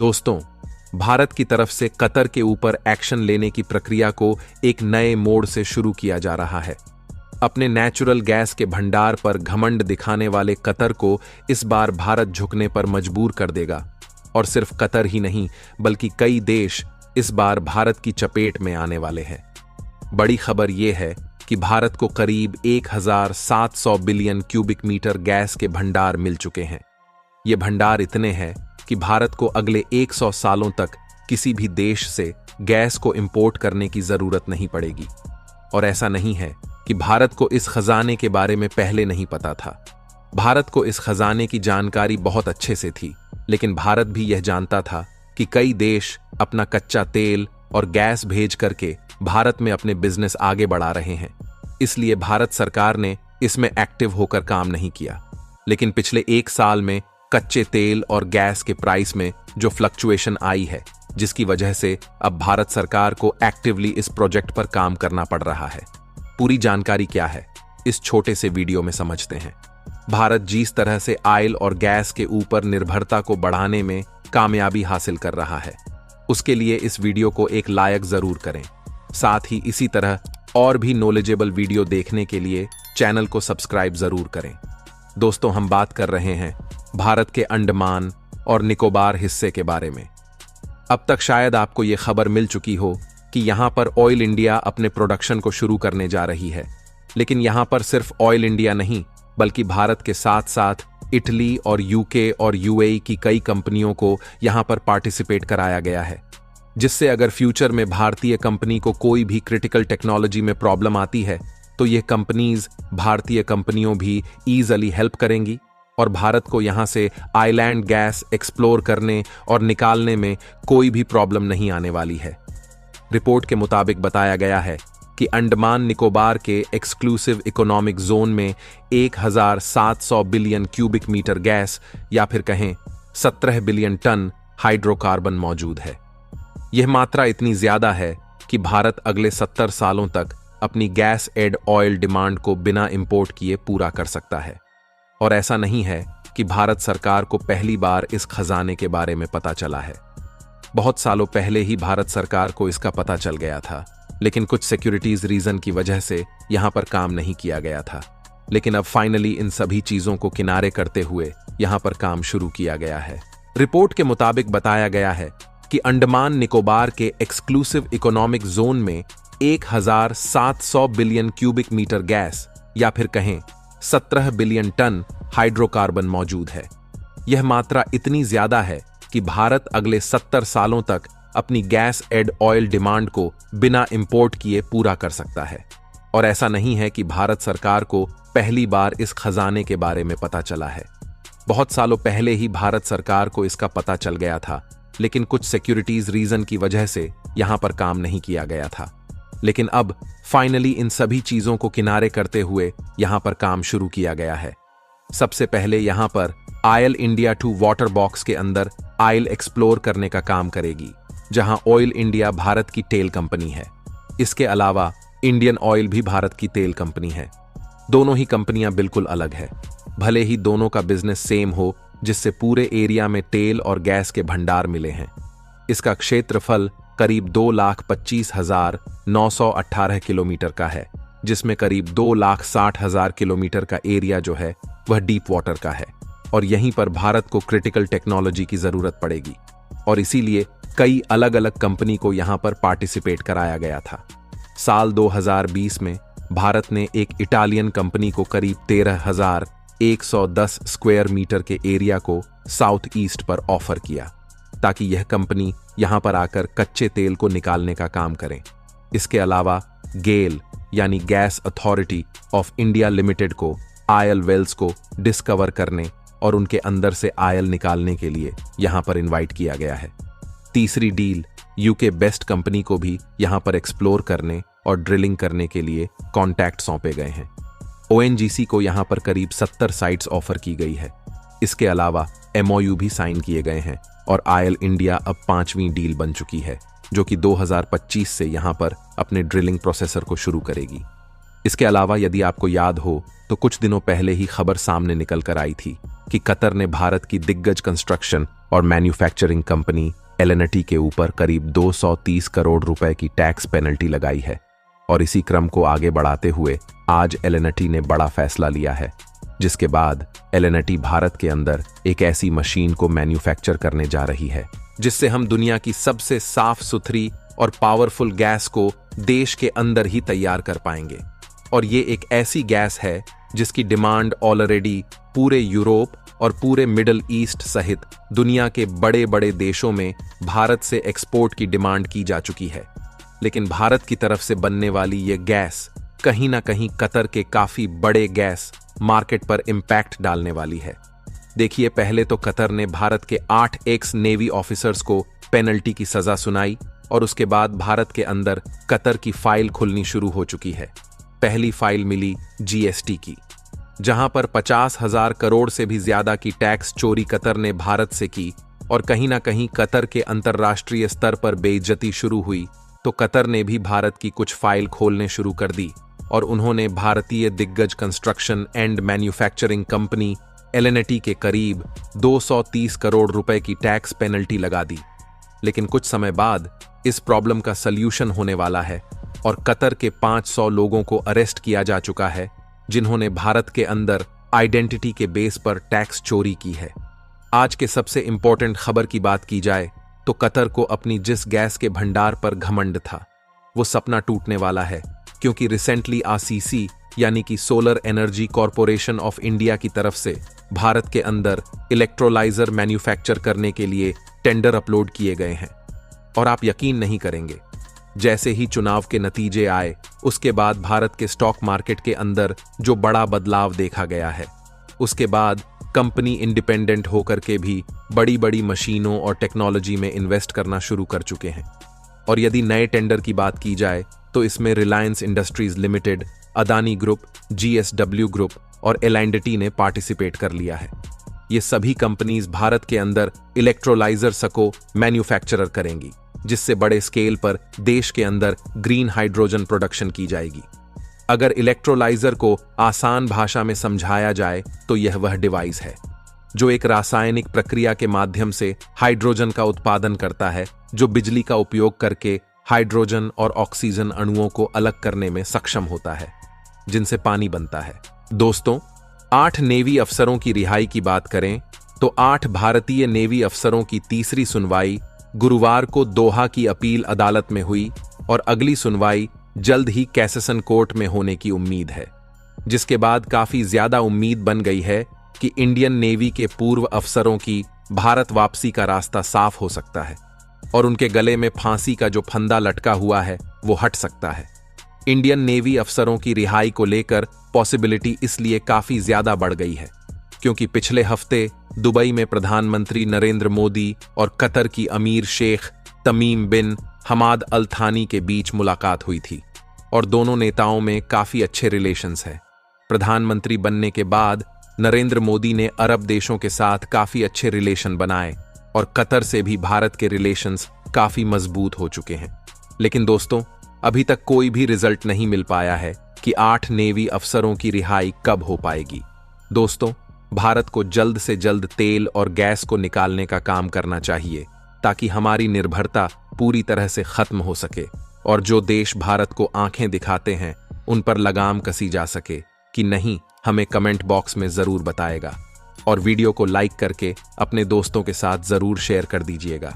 दोस्तों, भारत की तरफ से कतर के ऊपर एक्शन लेने की प्रक्रिया को एक नए मोड़ से शुरू किया जा रहा है। अपने नेचुरल गैस के भंडार पर घमंड दिखाने वाले कतर को इस बार भारत झुकने पर मजबूर कर देगा। और सिर्फ कतर ही नहीं, बल्कि कई देश इस बार भारत की चपेट में आने वाले हैं। बड़ी खबर यह है कि भारत को करीब 1700 बिलियन क्यूबिक मीटर गैस के भंडार मिल चुके हैं। ये भंडार इतने हैं कि भारत को अगले 100 सालों तक किसी भी देश से गैस को इंपोर्ट करने की जरूरत नहीं पड़ेगी। और ऐसा नहीं है कि भारत को इस खजाने के बारे में पहले नहीं पता था। भारत को इस खजाने की जानकारी बहुत अच्छे से थी, लेकिन भारत भी यह जानता था कि कई देश अपना कच्चा तेल और गैस भेज करके भारत में अपने बिजनेस आगे बढ़ा रहे हैं। इसलिए भारत सरकार ने इसमें एक्टिव होकर काम नहीं किया। लेकिन पिछले 1 साल में कच्चे तेल और गैस के प्राइस में जो फ्लक्चुएशन आई है, जिसकी वजह से अब भारत सरकार को एक्टिवली इस प्रोजेक्ट पर काम करना पड़ रहा है। पूरी जानकारी क्या है, इस छोटे से वीडियो में समझते हैं। भारत जिस तरह से ऑयल और गैस के ऊपर निर्भरता को बढ़ाने में कामयाबी हासिल कर रहा है, उसके लिए इस वीडियो को एक लायक जरूर करें। साथ ही इसी तरह और भी नॉलेजेबल वीडियो देखने के लिए चैनल को सब्सक्राइब जरूर करें। दोस्तों, हम बात कर रहे हैं भारत के अंडमान और निकोबार हिस्से के बारे में। अब तक शायद आपको यह खबर मिल चुकी हो कि यहां पर ऑयल इंडिया अपने प्रोडक्शन को शुरू करने जा रही है। लेकिन यहां पर सिर्फ ऑयल इंडिया नहीं, बल्कि भारत के साथ साथ इटली और यूके और यूएई की कई कंपनियों को यहां पर पार्टिसिपेट कराया गया है, जिससे अगर फ्यूचर में भारतीय कंपनी को कोई भी क्रिटिकल टेक्नोलॉजी में प्रॉब्लम आती है तो ये कंपनीज भारतीय कंपनियों भी ईजिली हेल्प करेंगी और भारत को यहां से आइलैंड गैस एक्सप्लोर करने और निकालने में कोई भी प्रॉब्लम नहीं आने वाली है। रिपोर्ट के मुताबिक बताया गया है कि अंडमान निकोबार के एक्सक्लूसिव इकोनॉमिक जोन में 1700 बिलियन क्यूबिक मीटर गैस या फिर कहें 17 बिलियन टन हाइड्रोकार्बन मौजूद है। यह मात्रा इतनी ज्यादा है कि भारत अगले 70 सालों तक अपनी गैस एड ऑयल डिमांड को बिना इंपोर्ट किए पूरा कर सकता है। और ऐसा नहीं है कि भारत सरकार को पहली बार इस खजाने के बारे में पता चला है। बहुत सालों पहले ही भारत सरकार को इसका पता चल गया था, लेकिन कुछ सिक्योरिटीज रीजन की वजह से यहां पर काम नहीं किया गया था। लेकिन अब फाइनली इन सभी चीजों को किनारे करते हुए यहां पर काम शुरू किया गया है। रिपोर्ट के मुताबिक बताया गया है कि अंडमान निकोबार के एक्सक्लूसिव इकोनॉमिक जोन में 1700 बिलियन क्यूबिक मीटर गैस या फिर कहें 17 बिलियन टन हाइड्रोकार्बन मौजूद है। यह मात्रा इतनी ज्यादा है कि भारत अगले 70 सालों तक अपनी गैस एड ऑयल डिमांड को बिना इंपोर्ट किए पूरा कर सकता है। और ऐसा नहीं है कि भारत सरकार को पहली बार इस खजाने के बारे में पता चला है। बहुत सालों पहले ही भारत सरकार को इसका पता चल गया था, लेकिन कुछ सिक्योरिटीज रीजन की वजह से यहां पर काम नहीं किया गया था। लेकिन अब फाइनली इन सभी चीजों को किनारे करते हुए यहां पर काम शुरू किया गया है। सबसे पहले यहां पर ऑयल इंडिया 2 वाटर बॉक्स के अंदर ऑयल एक्सप्लोर करने का काम करेगी, जहां ऑयल इंडिया भारत की तेल कंपनी है। इसके अलावा इंडियन ऑयल भी भारत की तेल कंपनी है। दोनों ही कंपनियां बिल्कुल अलग है, भले ही दोनों का बिजनेस सेम हो, जिससे पूरे एरिया में तेल और गैस के भंडार मिले हैं। इसका क्षेत्रफल करीब 2,25,918 किलोमीटर का है, जिसमें करीब 2,60,000 किलोमीटर का एरिया जो है वह डीप वाटर का है। और यहीं पर भारत को क्रिटिकल टेक्नोलॉजी की जरूरत पड़ेगी और इसीलिए कई अलग अलग कंपनी को यहां पर पार्टिसिपेट कराया गया था। साल 2020 में भारत ने एक इटालियन कंपनी को करीब 13,110 स्क्वायर मीटर के एरिया को साउथ ईस्ट पर ऑफर किया, ताकि यह कंपनी यहां पर आकर कच्चे तेल को निकालने का काम करें। इसके अलावा गेल यानी gas authority of India limited को ऑयल वेल्स को डिस्कवर करने और उनके अंदर से ऑयल निकालने के लिए यहां पर इनवाइट किया गया है। तीसरी डील यूके बेस्ट कंपनी को भी यहां पर एक्सप्लोर करने और ड्रिलिंग करने के लिए कॉन्टैक्ट सौंपे गए हैं। ओएनजीसी को यहां पर करीब 70 साइट्स ऑफर की गई है। इसके अलावा एमओयू भी साइन किए गए हैं और ऑयल इंडिया अब 5वीं डील बन चुकी है, जो कि 2025 से यहां पर अपने ड्रिलिंग प्रोसेसर को शुरू करेगी। इसके अलावा यदि आपको याद हो तो कुछ दिनों पहले ही खबर सामने निकल कर आई थी कि कतर ने भारत की दिग्गज कंस्ट्रक्शन और मैन्युफैक्चरिंग कंपनी एलएनटी के ऊपर करीब 230 करोड़ रुपए की टैक्स पेनल्टी लगाई है। और इसी क्रम को आगे बढ़ाते हुए आज एलएनटी ने बड़ा फैसला लिया है, जिसके बाद एलएनटी भारत के अंदर एक ऐसी मशीन को मैन्युफैक्चर करने जा रही है जिससे हम दुनिया की सबसे साफ सुथरी और पावरफुल गैस को देश के अंदर ही तैयार कर पाएंगे। और ये एक ऐसी गैस है जिसकी डिमांड ऑलरेडी पूरे यूरोप और पूरे मिडल ईस्ट सहित दुनिया के बड़े बड़े देशों में भारत से एक्सपोर्ट की डिमांड की जा चुकी है। लेकिन भारत की तरफ से बनने वाली ये गैस कहीं ना कहीं कतर के काफी बड़े गैस मार्केट पर इंपैक्ट डालने वाली है। देखिए, पहले तो कतर ने भारत के 8 एक्स नेवी ऑफिसर्स को पेनल्टी की सजा सुनाई और उसके बाद भारत के अंदर कतर की फाइल खुलनी शुरू हो चुकी है। पहली फाइल मिली जीएसटी की, जहां पर 50,000 करोड़ से भी ज्यादा की टैक्स चोरी कतर ने भारत से की और कहीं ना कहीं कतर के अंतर्राष्ट्रीय स्तर पर बेइज्जती शुरू हुई। तो कतर ने भी भारत की कुछ फाइल खोलने शुरू कर दी और उन्होंने भारतीय दिग्गज construction and manufacturing company L&T के करीब 230 करोड़ रुपए की टैक्स पेनल्टी लगा दी। लेकिन कुछ समय बाद इस प्रॉब्लम का सल्यूशन होने वाला है और कतर के 500 लोगों को अरेस्ट किया जा चुका है जिन्होंने भारत के अंदर आइडेंटिटी के बेस पर टैक्स चोरी की है। आज के सबसे इंपॉर्टेंट खबर की बात की जाए तो कतर को अपनी जिस गैस के भंडार पर घमंड था वो सपना टूटने वाला है, क्योंकि रिसेंटली आरसीसी यानी कि solar energy corporation of India की तरफ से भारत के अंदर इलेक्ट्रोलाइजर मैन्युफैक्चर करने के लिए टेंडर अपलोड किए गए हैं। और आप यकीन नहीं करेंगे, जैसे ही चुनाव के नतीजे आए उसके बाद भारत के स्टॉक मार्केट के अंदर जो बड़ा बदलाव देखा गया है, उसके बाद कंपनी इंडिपेंडेंट होकर के भी बड़ी बड़ी मशीनों और टेक्नोलॉजी में इन्वेस्ट करना शुरू कर चुके हैं। और यदि नए टेंडर की बात की जाए तो इसमें Reliance Industries Limited, Adani group, JSW group और एल&टी ने पार्टिसिपेट कर लिया है। ये सभी कंपनीज भारत के अंदर इलेक्ट्रोलाइजर्स को मैन्युफैक्चरर करेंगी, जिससे बड़े स्केल पर देश के अंदर ग्रीन हाइड्रोजन प्रोडक्शन की जाएगी। अगर इलेक्ट्रोलाइजर को आसान भाषा में समझाया जाए तो यह वह डिवाइस है जो एक रासायनिक प्रक्रिया के माध्यम से हाइड्रोजन का उत्पादन करता है, जो बिजली का उपयोग करके हाइड्रोजन और ऑक्सीजन अणुओं को अलग करने में सक्षम होता है, जिनसे पानी बनता है। दोस्तों, 8 नेवी अफसरों की रिहाई की बात करें तो 8 भारतीय नेवी अफसरों की तीसरी सुनवाई गुरुवार को दोहा की अपील अदालत में हुई और अगली सुनवाई जल्द ही कैसेसन कोर्ट में होने की उम्मीद है, जिसके बाद काफी ज्यादा उम्मीद बन गई है कि इंडियन नेवी के पूर्व अफसरों की भारत वापसी का रास्ता साफ हो सकता है और उनके गले में फांसी का जो फंदा लटका हुआ है वो हट सकता है। इंडियन नेवी अफसरों की रिहाई को लेकर पॉसिबिलिटी इसलिए काफी ज्यादा बढ़ गई है क्योंकि पिछले हफ्ते दुबई में प्रधानमंत्री नरेंद्र मोदी और कतर की अमीर शेख तमीम बिन हमाद अल थानी के बीच मुलाकात हुई थी और दोनों नेताओं में काफी अच्छे रिलेशंस हैं। प्रधानमंत्री बनने के बाद नरेंद्र मोदी ने अरब देशों के साथ काफी अच्छे रिलेशन बनाए और कतर से भी भारत के रिलेशंस काफी मजबूत हो चुके हैं। लेकिन दोस्तों, अभी तक कोई भी रिजल्ट नहीं मिल पाया है कि 8 नेवी अफसरों की रिहाई कब हो पाएगी। दोस्तों, भारत को जल्द से जल्द तेल और गैस को निकालने का काम करना चाहिए ताकि हमारी निर्भरता पूरी तरह से खत्म हो सके और जो देश भारत को आंखें दिखाते हैं उन पर लगाम कसी जा सके कि नहीं, हमें कमेंट बॉक्स में जरूर बताएगा और वीडियो को लाइक करके अपने दोस्तों के साथ जरूर शेयर कर दीजिएगा।